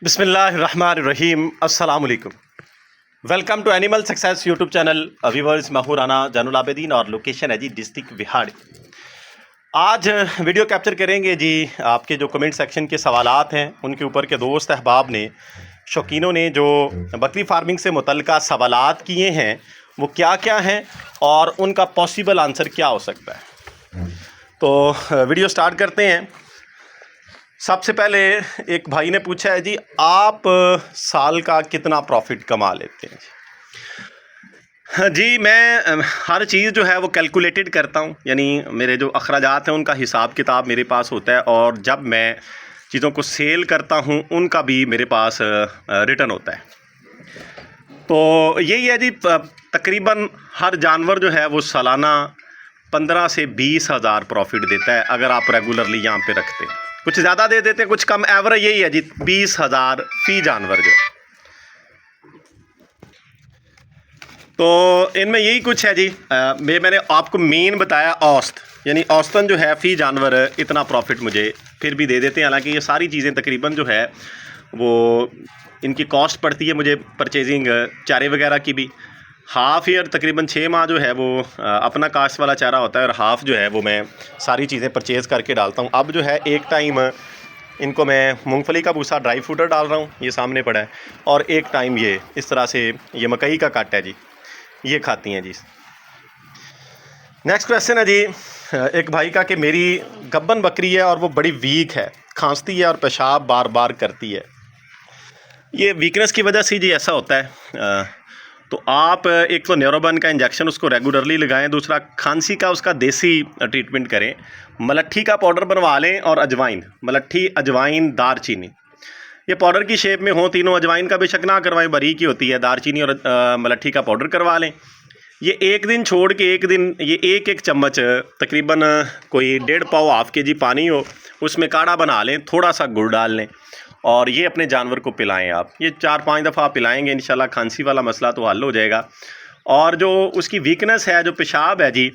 बिस्मिल्लाहिर्रहमानिर्रहीम। अस्सलाम वालेकुम। Welcome to animal success YouTube channel. Viewers, मैं हूं राना जैनुल आबिदीन और लोकेशन है जी डिस्ट्रिक्ट विहाड़ी। आज वीडियो कैप्चर करेंगे जी आपके जो कमेंट सेक्शन के सवालात हैं उनके ऊपर के दोस्त अहबाब ने, शौकीनों ने जो बकरी फार्मिंग से मुतल्लिका सवालात किए हैं वो क्या क्या हैं और उनका पॉसिबल आंसर क्या हो सकता है। तो वीडियो स्टार्ट करते हैं। सबसे पहले एक भाई ने पूछा है जी, आप साल का कितना प्रॉफिट कमा लेते हैं? जी मैं हर चीज़ जो है वो कैलकुलेटेड करता हूँ, यानी मेरे जो अखराजात हैं उनका हिसाब किताब मेरे पास होता है और जब मैं चीज़ों को सेल करता हूँ उनका भी मेरे पास रिटर्न होता है। तो यही है जी, तकरीबन हर जानवर जो है वो सालाना 15 से 20 हज़ार प्रॉफिट देता है अगर आप रेगुलरली यहाँ पे रखते हैं। कुछ ज़्यादा दे देते हैं, कुछ कम, एवरेज यही है जी 20 हज़ार फ़ी जानवर जो। तो इनमें यही कुछ है जी। मैंने आपको मेन बताया औसत, यानी औसतन जो है फ़ी जानवर इतना प्रॉफिट मुझे फिर भी दे देते हैं। हालांकि ये सारी चीज़ें तकरीबन जो है वो इनकी कॉस्ट पड़ती है मुझे परचेजिंग चारे वगैरह की भी। हाफ़ ईयर तकरीबन 6 माह जो है वो अपना कास्ट वाला चारा होता है और हाफ़ जो है वो मैं सारी चीज़ें परचेज़ करके डालता हूँ। अब जो है एक टाइम इनको मैं मूंगफली का भूसा ड्राई फ्रूटर डाल रहा हूँ, ये सामने पड़ा है, और एक टाइम ये इस तरह से ये मकई का कट है जी, ये खाती हैं जी। नेक्स्ट क्वेश्चन है जी एक भाई का कि मेरी गब्बन बकरी है और वो बड़ी वीक है, खांसती है और पेशाब बार बार करती है। ये वीकनेस की वजह से जी ऐसा होता है। तो आप एक तो न्यूरोबन का इंजेक्शन उसको रेगुलरली लगाएं, दूसरा खांसी का उसका देसी ट्रीटमेंट करें, मलट्ठी का पाउडर बनवा लें और अजवाइन, मलट्ठी अजवाइन दारचीनी, ये पाउडर की शेप में हो तीनों। अजवाइन का बेशक ना करवाएं, बारीक ही होती है, दारचीनी और मलट्ठी का पाउडर करवा लें। ये एक दिन छोड़ के एक दिन ये एक चम्मच तकरीबन कोई 1.5 पाव हाफ के जी पानी हो उसमें काढ़ा बना लें, थोड़ा सा गुड़ डाल लें और ये अपने जानवर को पिलाएं। आप ये 4-5 दफ़ा पिलाएंगे, इंशाल्लाह खांसी वाला मसला तो हल हो जाएगा। और जो उसकी वीकनेस है, जो पेशाब है जी,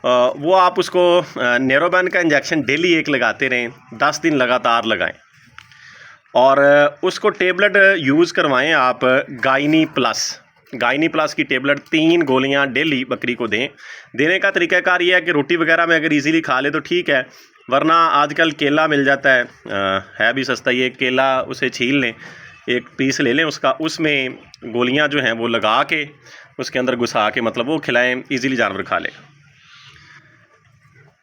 वो आप उसको न्यूरोबन का इंजेक्शन डेली एक लगाते रहें, 10 दिन लगातार लगाएं और उसको टेबलेट यूज़ करवाएं आप गाइनी प्लस की टेबलेट 3 गोलियां डेली बकरी को दें। देने का तरीक़ाकार ये है कि रोटी वगैरह में अगर इजीली खा ले तो ठीक है, वरना आजकल केला मिल जाता है भी सस्ता, ये केला उसे छील लें, एक पीस ले लें उसका, उसमें गोलियां जो हैं वो लगा के उसके अंदर घुसा के मतलब वो खिलाएं, इजीली जानवर खा ले।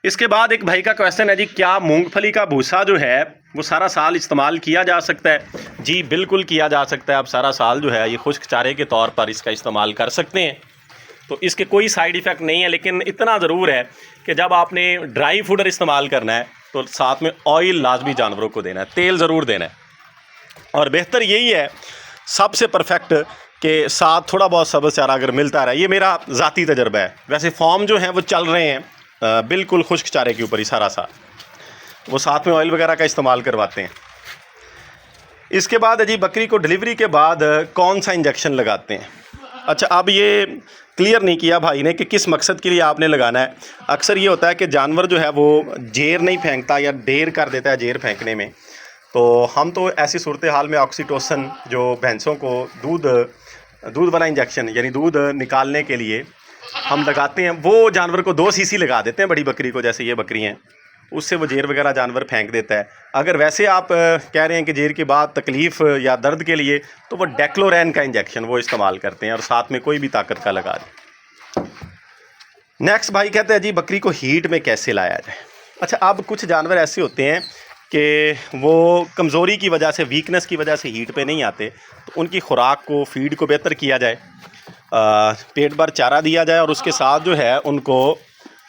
इसके बाद एक भाई का क्वेश्चन है जी, क्या मूंगफली का भूसा जो है वो सारा साल इस्तेमाल किया जा सकता है? जी बिल्कुल किया जा सकता है। आप सारा साल जो है ये खुश्क चारे के तौर पर इसका इस्तेमाल कर सकते हैं। तो इसके कोई साइड इफ़ेक्ट नहीं है, लेकिन इतना ज़रूर है कि जब आपने ड्राई फूडर इस्तेमाल करना है तो साथ में ऑयल लाजमी जानवरों को देना है, तेल ज़रूर देना है। और बेहतर यही है सबसे परफेक्ट के साथ थोड़ा बहुत सब्ज़ चारा अगर मिलता रहा, ये मेरा ज़ाती तजर्बा है। वैसे फॉर्म जो हैं वो चल रहे हैं बिल्कुल खुश्क चारे के ऊपर ही सारा साल, वो साथ में ऑयल वगैरह का इस्तेमाल करवाते हैं। इसके बाद जी बकरी को डिलीवरी के बाद कौन सा इंजेक्शन लगाते हैं? अच्छा, अब ये क्लियर नहीं किया भाई ने कि किस मकसद के लिए आपने लगाना है। अक्सर ये होता है कि जानवर जो है वो जेर नहीं फेंकता या देर कर देता है जेर फेंकने में, तो हम तो ऐसी सूरत हाल में ऑक्सीटोसिन जो भैंसों को दूध वाला इंजेक्शन यानी दूध निकालने के लिए हम लगाते हैं, वो जानवर को 2 सीसी लगा देते हैं, बड़ी बकरी को, जैसे ये बकरी हैं, उससे वो जेर वगैरह जानवर फेंक देता है। अगर वैसे आप कह रहे हैं कि जेर के बाद तकलीफ़ या दर्द के लिए, तो वो डेक्लोरैन का इंजेक्शन वो इस्तेमाल करते हैं और साथ में कोई भी ताकत का लगा दें। नेक्स्ट भाई कहते हैं जी, बकरी को हीट में कैसे लाया जाए? अच्छा, अब कुछ जानवर ऐसे होते हैं कि वो कमज़ोरी की वजह से, वीकनेस की वजह से हीट पे नहीं आते, तो उनकी खुराक को, फीड को बेहतर किया जाए, पेट भर चारा दिया जाए और उसके साथ जो है उनको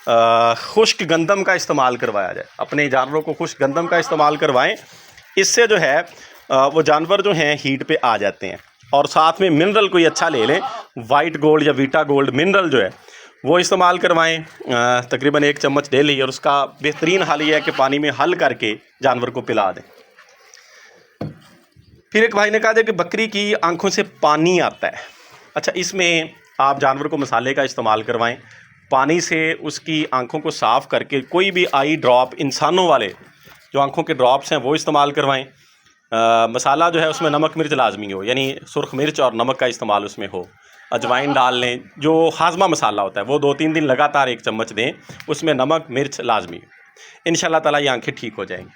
खुश्क गंदम का इस्तेमाल करवाया जाए। अपने जानवरों को खुश्क गंदम का इस्तेमाल करवाएं, इससे जो है वो जानवर जो हैं हीट पे आ जाते हैं। और साथ में मिनरल कोई अच्छा ले लें, वाइट गोल्ड या वीटा गोल्ड मिनरल जो है वो इस्तेमाल करवाएं, तकरीबन 1 चम्मच डेली, और उसका बेहतरीन हल ये है कि पानी में हल करके जानवर को पिला दें। फिर एक भाई ने कहा था कि बकरी की आंखों से पानी आता है। अच्छा, इसमें आप जानवर को मसाले का इस्तेमाल करवाएं, पानी से उसकी आंखों को साफ़ करके कोई भी आई ड्रॉप, इंसानों वाले जो आंखों के ड्रॉप्स हैं वो इस्तेमाल करवाएं। मसाला जो है उसमें नमक मिर्च लाजमी हो, यानी सुरख मिर्च और नमक का इस्तेमाल उसमें हो। अजवाइन डाल लें, जो हाजमा मसाला होता है वो 2-3 दिन लगातार 1 चम्मच दें, उसमें नमक मिर्च लाजमी। इंशाल्लाह ताला ये आंखें ठीक हो जाएंगी।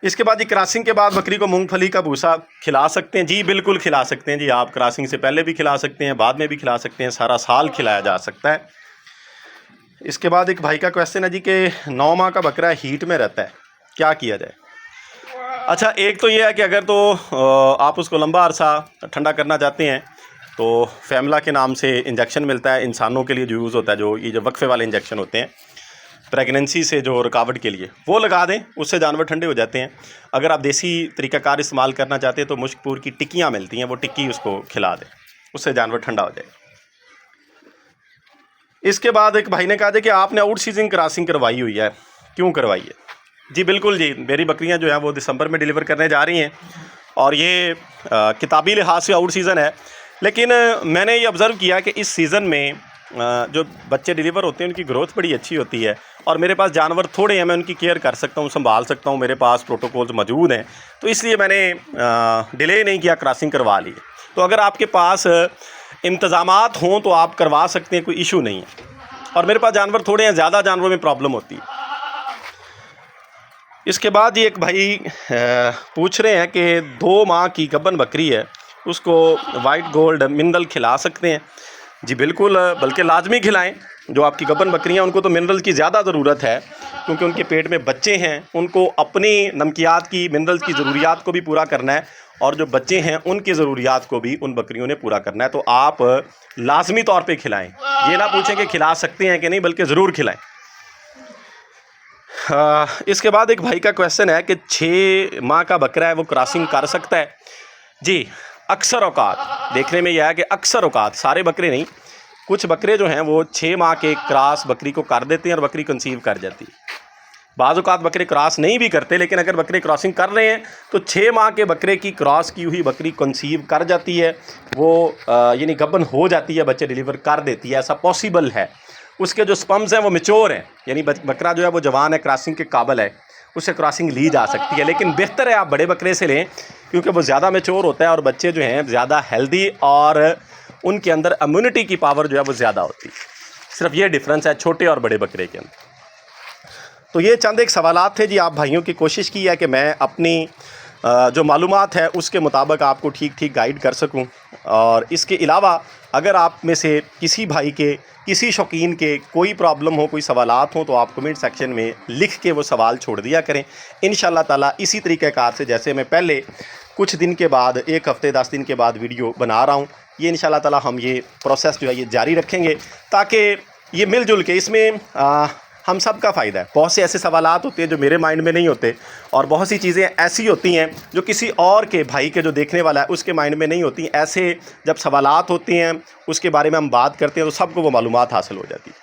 इसके बाद ये क्रॉसिंग के बाद बकरी को मूंगफली का भूसा खिला सकते हैं? जी बिल्कुल खिला सकते हैं जी। आप क्रॉसिंग से पहले भी खिला सकते हैं, बाद में भी खिला सकते हैं, सारा साल खिलाया जा सकता है। इसके बाद एक भाई का क्वेश्चन है जी कि 9 माह का बकरा हीट में रहता है, क्या किया जाए? अच्छा, एक तो ये है कि अगर तो आप उसको लंबा अरसा ठंडा करना चाहते हैं तो फैमला के नाम से इंजेक्शन मिलता है, इंसानों के लिए जो यूज़ होता है, जो ये जो वक्फे वाले इंजेक्शन होते हैं प्रेगनेंसी से जो रुकावट के लिए, वो लगा दें, उससे जानवर ठंडे हो जाते हैं। अगर आप देसी तरीक़ाकार इस्तेमाल करना चाहते हैं तो मुश्कपूर की टिक्कियाँ मिलती हैं, वो टिक्की उसको खिला दें, उससे जानवर ठंडा हो जाए। इसके बाद एक भाई ने कहा था कि आपने आउट सीजन क्रॉसिंग करवाई हुई है, क्यों करवाई है? जी बिल्कुल जी, मेरी बकरियां जो हैं वो दिसंबर में डिलीवर करने जा रही हैं और ये किताबी लिहाज से आउट सीज़न है, लेकिन मैंने ये ऑब्ज़र्व किया कि इस सीज़न में जो बच्चे डिलीवर होते हैं उनकी ग्रोथ बड़ी अच्छी होती है और मेरे पास जानवर थोड़े हैं, मैं उनकी केयर कर सकता हूँ, संभाल सकता हूँ, मेरे पास प्रोटोकॉल्स मौजूद हैं, तो इसलिए मैंने डिले नहीं किया, क्रॉसिंग करवा ली। तो अगर आपके पास इंतज़ामात हों तो आप करवा सकते हैं, कोई इशू नहीं है। और मेरे पास जानवर थोड़े हैं, ज़्यादा जानवरों में प्रॉब्लम होती है। इसके बाद ये एक भाई पूछ रहे हैं कि 2 माह की गब्बन बकरी है, उसको वाइट गोल्ड मिनरल खिला सकते हैं? जी बिल्कुल, बल्कि लाजमी खिलाएं। जो आपकी गब्बन बकरियां, उनको तो मिनरल की ज़्यादा ज़रूरत है क्योंकि उनके पेट में बच्चे हैं, उनको अपनी नमकियात की, मिनरल्स की ज़रूरियात को भी पूरा करना है और जो बच्चे हैं उनकी ज़रूरियात को भी उन बकरियों ने पूरा करना है। तो आप लाजमी तौर पे खिलाएं, ये ना पूछें कि खिला सकते हैं कि नहीं, बल्कि ज़रूर खिलाएं। इसके बाद एक भाई का क्वेश्चन है कि 6 माह का बकरा है वो क्रॉसिंग कर सकता है? जी, अक्सर औकात देखने में यह है कि अक्सर औकात, सारे बकरे नहीं, कुछ बकरे जो हैं वो 6 माह के क्रॉस बकरी को कर देते हैं और बकरी कंसीव कर जाती है। बाज़ औकात बकरे क्रॉस नहीं भी करते, लेकिन अगर बकरे क्रॉसिंग कर रहे हैं तो 6 माह के बकरे की क्रॉस की हुई बकरी कंसीव कर जाती है, वो यानी गब्बन हो जाती है, बच्चे डिलीवर कर देती है, ऐसा पॉसिबल है। उसके जो स्पम्स हैं वो मैच्योर हैं, यानी बकरा जो है वो जवान है, क्रॉसिंग के काबिल है, उससे क्रॉसिंग ली जा सकती है। लेकिन बेहतर है आप बड़े बकरे से लें क्योंकि वो ज़्यादा मैच्योर होता है और बच्चे जो हैं ज़्यादा हेल्दी और उनके अंदर इम्यूनिटी की पावर जो है वो ज़्यादा होती है। सिर्फ ये डिफरेंस है छोटे और बड़े बकरे के अंदर। तो ये चंद एक सवालात थे जी, आप भाइयों की कोशिश की है कि मैं अपनी जो मालूमात है उसके मुताबिक आपको ठीक गाइड कर सकूं। और इसके अलावा अगर आप में से किसी भाई के, किसी शौकीन के कोई प्रॉब्लम हो, कोई सवालात हो, तो आप कमेंट सेक्शन में लिख के वो सवाल छोड़ दिया करें। इंशाल्लाह ताला इसी तरीक़ेकार से जैसे मैं पहले कुछ दिन के बाद, 1 हफ़्ते 10 दिन के बाद वीडियो बना रहा हूँ, ये इंशाल्लाह ताला हम ये प्रोसेस जो है ये जारी रखेंगे ताकि ये मिलजुल के इसमें हम सब का फ़ायदा है। बहुत से ऐसे सवालात होते हैं जो मेरे माइंड में नहीं होते और बहुत सी चीज़ें ऐसी होती हैं जो किसी और के भाई के जो देखने वाला है उसके माइंड में नहीं होती। ऐसे जब सवालात होते हैं उसके बारे में हम बात करते हैं तो सबको वो मालूमात हासिल हो जाती है।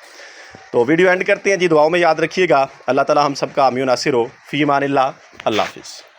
तो वीडियो एंड करते हैं जी, दुआओं में याद रखिएगा। अल्लाह ताला हम सब का आमीन नासिर हो। फ़ी अमानिल्लाह, अल्लाह हाफ़िज़।